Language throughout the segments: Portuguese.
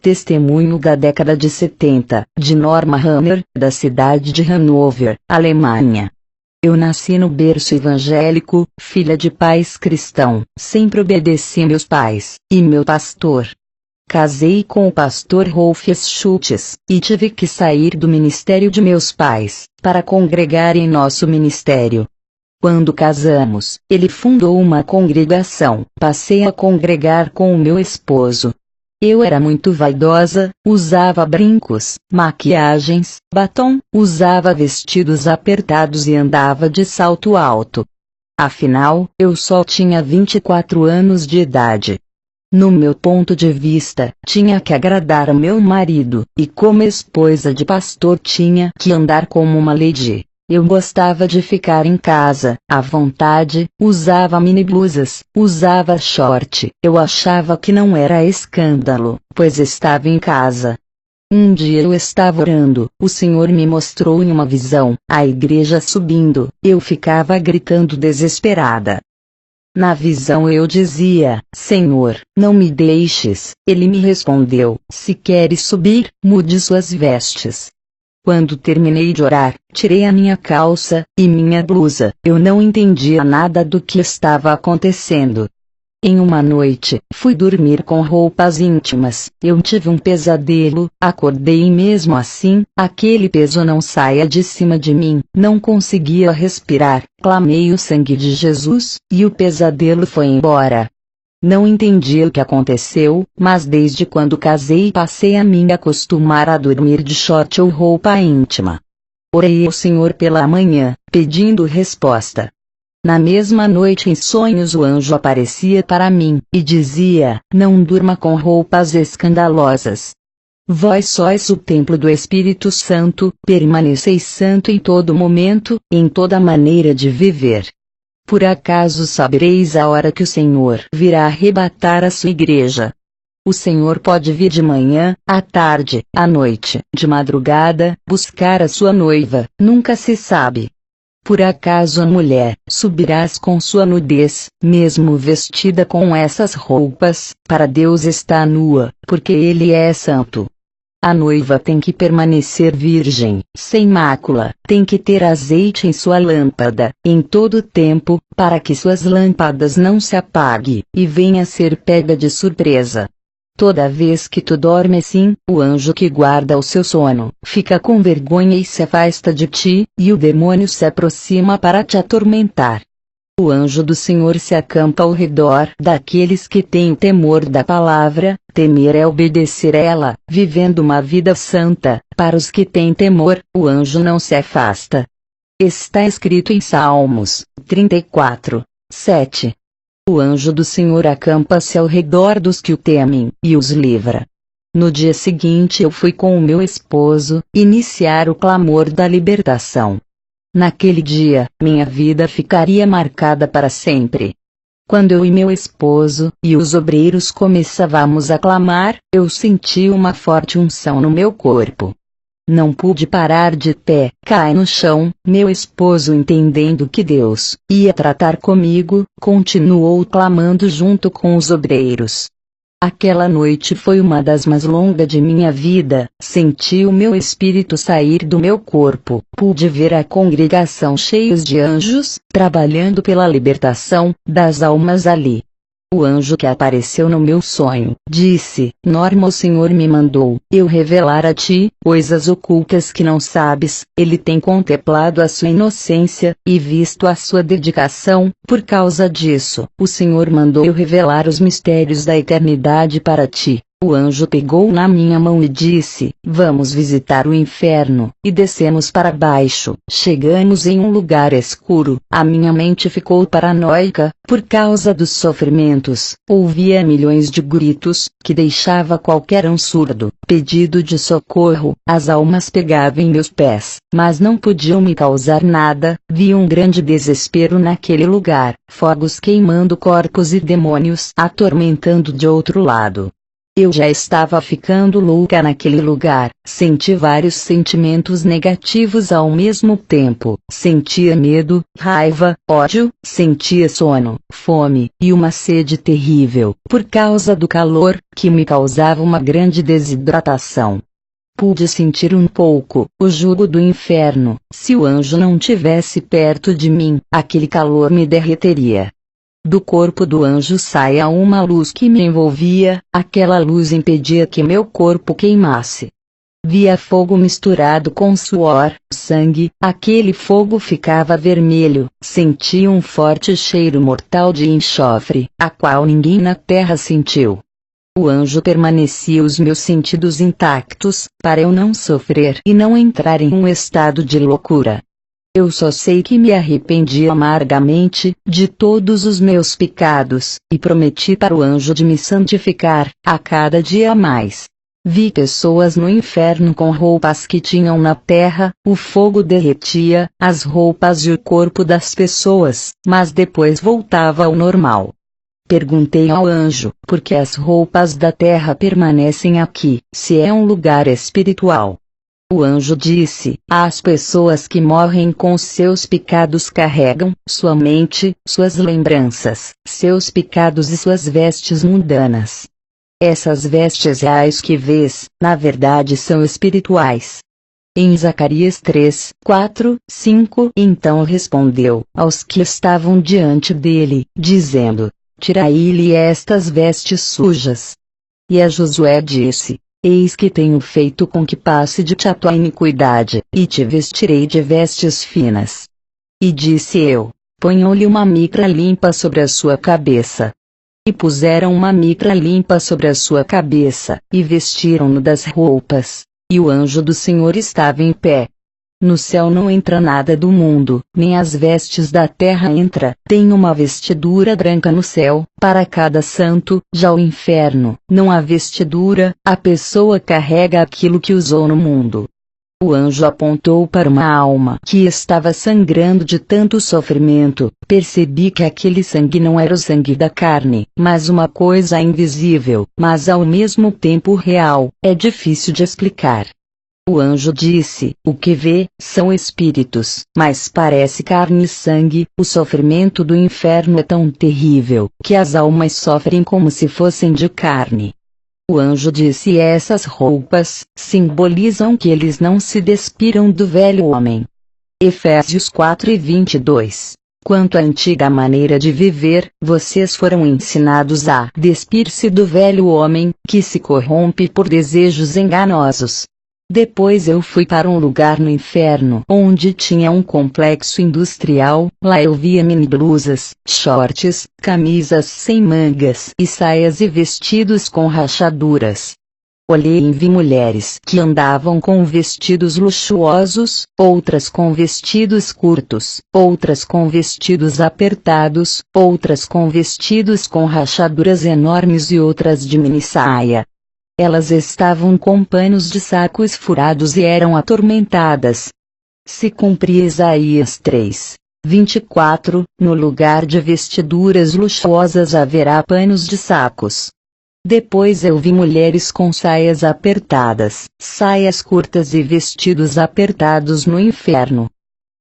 testemunho da década de 70, de Norma Hammer, da cidade de Hannover, Alemanha. Eu nasci no berço evangélico, filha de pais cristãos, sempre obedeci meus pais, e meu pastor. Casei com o pastor Rolf Schultz, e tive que sair do ministério de meus pais, para congregar em nosso ministério. Quando casamos, ele fundou uma congregação, passei a congregar com o meu esposo. Eu era muito vaidosa, usava brincos, maquiagens, batom, usava vestidos apertados e andava de salto alto. Afinal, eu só tinha 24 anos de idade. No meu ponto de vista, tinha que agradar ao meu marido, e como esposa de pastor tinha que andar como uma lady. Eu gostava de ficar em casa, à vontade, usava mini blusas, usava short. Eu achava que não era escândalo, pois estava em casa. Um dia eu estava orando, o Senhor me mostrou em uma visão, a igreja subindo, eu ficava gritando desesperada. Na visão eu dizia, Senhor, não me deixes. Ele me respondeu, se queres subir, mude suas vestes. Quando terminei de orar, tirei a minha calça e minha blusa. Eu não entendia nada do que estava acontecendo. Em uma noite, fui dormir com roupas íntimas. Eu tive um pesadelo, acordei e mesmo assim, aquele peso não saía de cima de mim. Não conseguia respirar. Clamei o sangue de Jesus, e o pesadelo foi embora. Não entendi o que aconteceu, mas desde quando casei passei a me acostumar a dormir de short ou roupa íntima. Orei ao Senhor pela manhã, pedindo resposta. Na mesma noite em sonhos o anjo aparecia para mim, e dizia, não durma com roupas escandalosas. Vós sois o templo do Espírito Santo, permaneceis santo em todo momento, em toda maneira de viver. Por acaso sabereis a hora que o Senhor virá arrebatar a sua igreja? O Senhor pode vir de manhã, à tarde, à noite, de madrugada, buscar a sua noiva, nunca se sabe. Por acaso a mulher subirás com sua nudez, mesmo vestida com essas roupas, para Deus está nua, porque Ele é santo. A noiva tem que permanecer virgem, sem mácula, tem que ter azeite em sua lâmpada, em todo tempo, para que suas lâmpadas não se apaguem, e venha a ser pega de surpresa. Toda vez que tu dorme assim, o anjo que guarda o seu sono, fica com vergonha e se afasta de ti, e o demônio se aproxima para te atormentar. O anjo do Senhor se acampa ao redor daqueles que têm o temor da palavra. Temer é obedecer a ela, vivendo uma vida santa. Para os que têm temor, o anjo não se afasta. Está escrito em Salmos 34, 7. O anjo do Senhor acampa-se ao redor dos que o temem, e os livra. No dia seguinte eu fui com o meu esposo iniciar o clamor da libertação. Naquele dia, minha vida ficaria marcada para sempre. Quando eu e meu esposo, e os obreiros começávamos a clamar, eu senti uma forte unção no meu corpo. Não pude parar de pé, caí no chão. Meu esposo, entendendo que Deus ia tratar comigo, continuou clamando junto com os obreiros. Aquela noite foi uma das mais longas de minha vida. Senti o meu espírito sair do meu corpo. Pude ver a congregação cheios de anjos, trabalhando pela libertação das almas ali. O anjo que apareceu no meu sonho, disse, Norma, o Senhor me mandou eu revelar a ti coisas ocultas que não sabes. Ele tem contemplado a sua inocência, e visto a sua dedicação. Por causa disso, o Senhor mandou eu revelar os mistérios da eternidade para ti. O anjo pegou na minha mão e disse, vamos visitar o inferno, e descemos para baixo. Chegamos em um lugar escuro, a minha mente ficou paranoica, por causa dos sofrimentos. Ouvia milhões de gritos, que deixava qualquer um surdo. Pedido de socorro, as almas pegavam em meus pés, mas não podiam me causar nada. Vi um grande desespero naquele lugar, fogos queimando corpos e demônios atormentando de outro lado. Eu já estava ficando louca naquele lugar, senti vários sentimentos negativos ao mesmo tempo, sentia medo, raiva, ódio, sentia sono, fome, e uma sede terrível, por causa do calor, que me causava uma grande desidratação. Pude sentir um pouco o jugo do inferno. Se o anjo não tivesse perto de mim, aquele calor me derreteria. Do corpo do anjo saía uma luz que me envolvia, aquela luz impedia que meu corpo queimasse. Via fogo misturado com suor, sangue, aquele fogo ficava vermelho, sentia um forte cheiro mortal de enxofre, a qual ninguém na terra sentiu. O anjo permanecia os meus sentidos intactos, para eu não sofrer e não entrar em um estado de loucura. Eu só sei que me arrependi amargamente de todos os meus pecados, e prometi para o anjo de me santificar, a cada dia mais. Vi pessoas no inferno com roupas que tinham na terra, o fogo derretia as roupas e o corpo das pessoas, mas depois voltava ao normal. Perguntei ao anjo, por que as roupas da terra permanecem aqui, se é um lugar espiritual? O anjo disse, as pessoas que morrem com seus pecados carregam, sua mente, suas lembranças, seus pecados e suas vestes mundanas. Essas vestes reais que vês, na verdade são espirituais. Em Zacarias 3, 4, 5, então respondeu aos que estavam diante dele, dizendo, tirai-lhe estas vestes sujas. E a Josué disse, eis que tenho feito com que passe de ti a tua iniquidade, e te vestirei de vestes finas. E disse eu, ponham-lhe uma mitra limpa sobre a sua cabeça. E puseram uma mitra limpa sobre a sua cabeça, e vestiram-no das roupas, e o anjo do Senhor estava em pé. No céu não entra nada do mundo, nem as vestes da terra entra, tem uma vestidura branca no céu, para cada santo, já o inferno, não há vestidura, a pessoa carrega aquilo que usou no mundo. O anjo apontou para uma alma que estava sangrando de tanto sofrimento, percebi que aquele sangue não era o sangue da carne, mas uma coisa invisível, mas ao mesmo tempo real, é difícil de explicar. O anjo disse, o que vê, são espíritos, mas parece carne e sangue, o sofrimento do inferno é tão terrível, que as almas sofrem como se fossem de carne. O anjo disse essas roupas, simbolizam que eles não se despiram do velho homem. Efésios 4:22. Quanto à antiga maneira de viver, vocês foram ensinados a despir-se do velho homem, que se corrompe por desejos enganosos. Depois eu fui para um lugar no inferno onde tinha um complexo industrial, lá eu via mini-blusas, shorts, camisas sem mangas e saias e vestidos com rachaduras. Olhei e vi mulheres que andavam com vestidos luxuosos, outras com vestidos curtos, outras com vestidos apertados, outras com vestidos com rachaduras enormes e outras de mini-saia. Elas estavam com panos de sacos furados e eram atormentadas. Se cumpria Isaías 3, 24, no lugar de vestiduras luxuosas haverá panos de sacos. Depois eu vi mulheres com saias apertadas, saias curtas e vestidos apertados no inferno.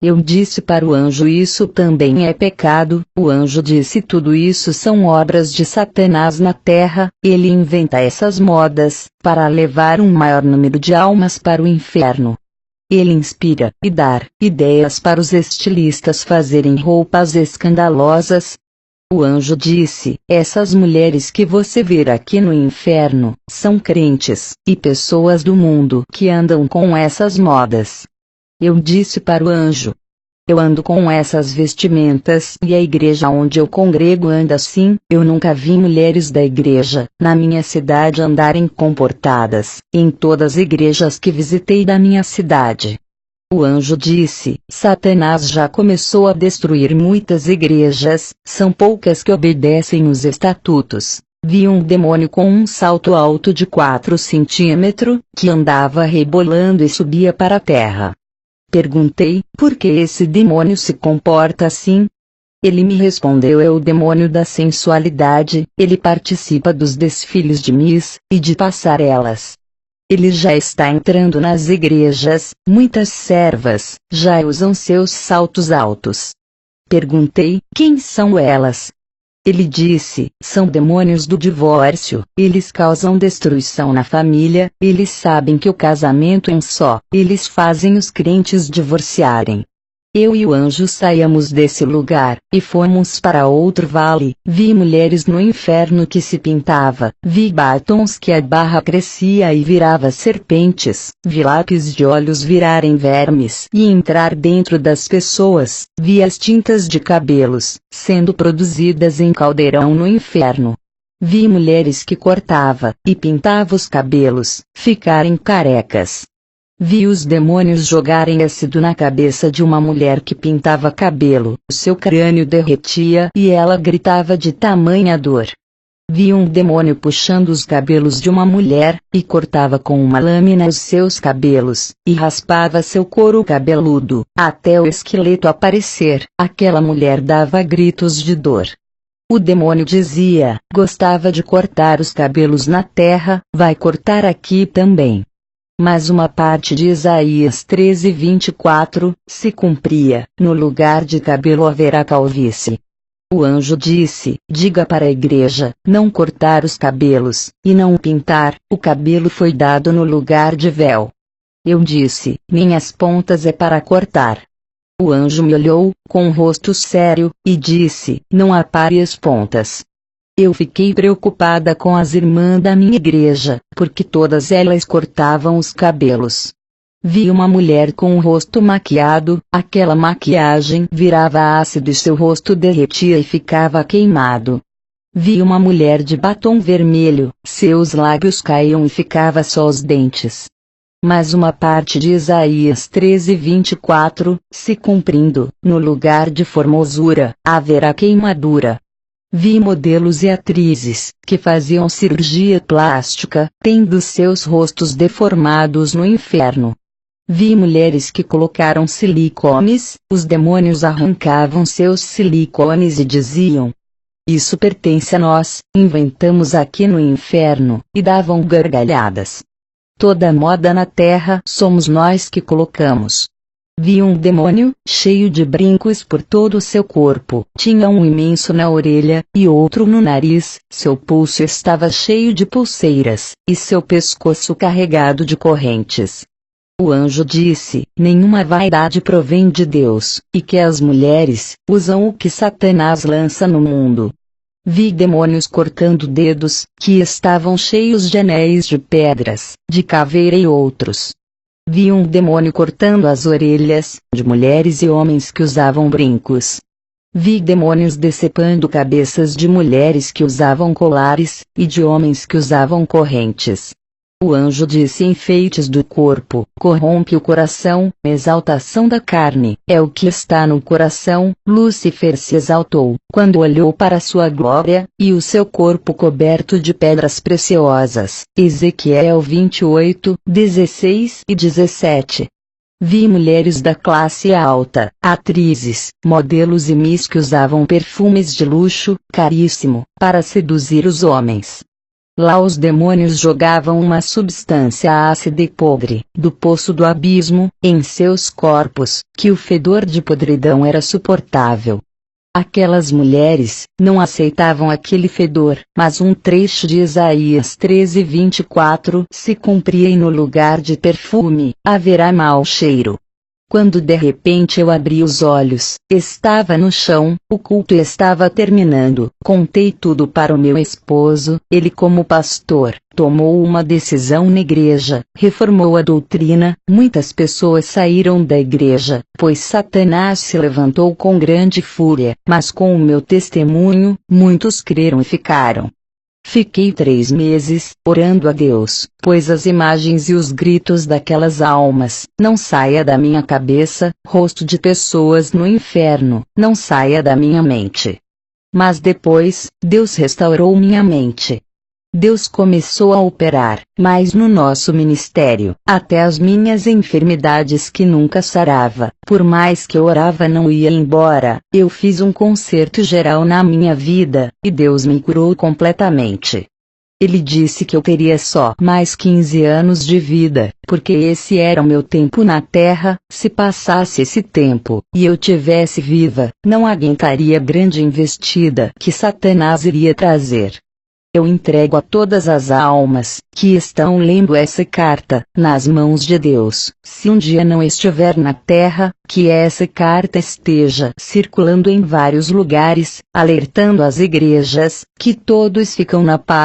Eu disse para o anjo isso também é pecado, o anjo disse tudo isso são obras de Satanás na terra, ele inventa essas modas, para levar um maior número de almas para o inferno. Ele inspira, e dá ideias para os estilistas fazerem roupas escandalosas. O anjo disse, essas mulheres que você vê aqui no inferno, são crentes, e pessoas do mundo que andam com essas modas. Eu disse para o anjo, eu ando com essas vestimentas e a igreja onde eu congrego anda assim, eu nunca vi mulheres da igreja, na minha cidade andarem comportadas, em todas as igrejas que visitei da minha cidade. O anjo disse, Satanás já começou a destruir muitas igrejas, são poucas que obedecem os estatutos. Vi um demônio com um salto alto de 4 centímetros, que andava rebolando e subia para a terra. Perguntei, por que esse demônio se comporta assim? Ele me respondeu: é o demônio da sensualidade, ele participa dos desfiles de Miss, e de passarelas. Ele já está entrando nas igrejas, muitas servas, já usam seus saltos altos. Perguntei: quem são elas? Ele disse: são demônios do divórcio, eles causam destruição na família, eles sabem que o casamento é um só, eles fazem os crentes divorciarem. Eu e o anjo saímos desse lugar, e fomos para outro vale. Vi mulheres no inferno que se pintava, vi batons que a barra crescia e virava serpentes, vi lápis de olhos virarem vermes e entrar dentro das pessoas, vi as tintas de cabelos, sendo produzidas em caldeirão no inferno. Vi mulheres que cortava, e pintava os cabelos, ficarem carecas. Vi os demônios jogarem ácido na cabeça de uma mulher que pintava cabelo, seu crânio derretia e ela gritava de tamanha dor. Vi um demônio puxando os cabelos de uma mulher, e cortava com uma lâmina os seus cabelos, e raspava seu couro cabeludo, até o esqueleto aparecer. Aquela mulher dava gritos de dor. O demônio dizia: gostava de cortar os cabelos na terra, vai cortar aqui também. Mas uma parte de Isaías 13:24 se cumpria: no lugar de cabelo haverá calvície. O anjo disse: diga para a igreja, não cortar os cabelos, e não pintar, o cabelo foi dado no lugar de véu. Eu disse: minhas pontas é para cortar. O anjo me olhou, com um rosto sério, e disse: não apare as pontas. Eu fiquei preocupada com as irmãs da minha igreja, porque todas elas cortavam os cabelos. Vi uma mulher com o rosto maquiado, aquela maquiagem virava ácido e seu rosto derretia e ficava queimado. Vi uma mulher de batom vermelho, seus lábios caíam e ficava só os dentes. Mas uma parte de Isaías 13:24 se cumprindo: no lugar de formosura, haverá queimadura. Vi modelos e atrizes, que faziam cirurgia plástica, tendo seus rostos deformados no inferno. Vi mulheres que colocaram silicones, os demônios arrancavam seus silicones e diziam: isso pertence a nós, inventamos aqui no inferno, e davam gargalhadas. Toda moda na terra somos nós que colocamos. Vi um demônio, cheio de brincos por todo o seu corpo, tinha um imenso na orelha, e outro no nariz, seu pulso estava cheio de pulseiras, e seu pescoço carregado de correntes. O anjo disse: nenhuma vaidade provém de Deus, e que as mulheres usam o que Satanás lança no mundo. Vi demônios cortando dedos, que estavam cheios de anéis de pedras, de caveira e outros. Vi um demônio cortando as orelhas, de mulheres e homens que usavam brincos. Vi demônios decepando cabeças de mulheres que usavam colares, e de homens que usavam correntes. O anjo disse: enfeites do corpo, corrompe o coração, exaltação da carne, é o que está no coração. Lúcifer se exaltou, quando olhou para sua glória, e o seu corpo coberto de pedras preciosas. Ezequiel 28:16 e 17. Vi mulheres da classe alta, atrizes, modelos e miss que usavam perfumes de luxo, caríssimo, para seduzir os homens. Lá os demônios jogavam uma substância ácida e podre, do poço do abismo, em seus corpos, que o fedor de podridão era suportável. Aquelas mulheres não aceitavam aquele fedor, mas um trecho de Isaías 13:24 se cumpria: e no lugar de perfume, haverá mau cheiro. Quando de repente eu abri os olhos, estava no chão, o culto estava terminando. Contei tudo para o meu esposo, ele como pastor, tomou uma decisão na igreja, reformou a doutrina, muitas pessoas saíram da igreja, pois Satanás se levantou com grande fúria, mas com o meu testemunho, muitos creram e ficaram. Fiquei 3 meses, orando a Deus, pois as imagens e os gritos daquelas almas, não saia da minha cabeça, rosto de pessoas no inferno, não saia da minha mente. Mas depois, Deus restaurou minha mente. Deus começou a operar, mais no nosso ministério, até as minhas enfermidades que nunca sarava, por mais que eu orava não ia embora, eu fiz um concerto geral na minha vida, e Deus me curou completamente. Ele disse que eu teria só mais 15 anos de vida, porque esse era o meu tempo na terra. Se passasse esse tempo, e eu tivesse viva, não aguentaria a grande investida que Satanás iria trazer. Eu entrego a todas as almas que estão lendo essa carta, nas mãos de Deus. Se um dia não estiver na terra, que essa carta esteja circulando em vários lugares, alertando as igrejas, que todos ficam na paz.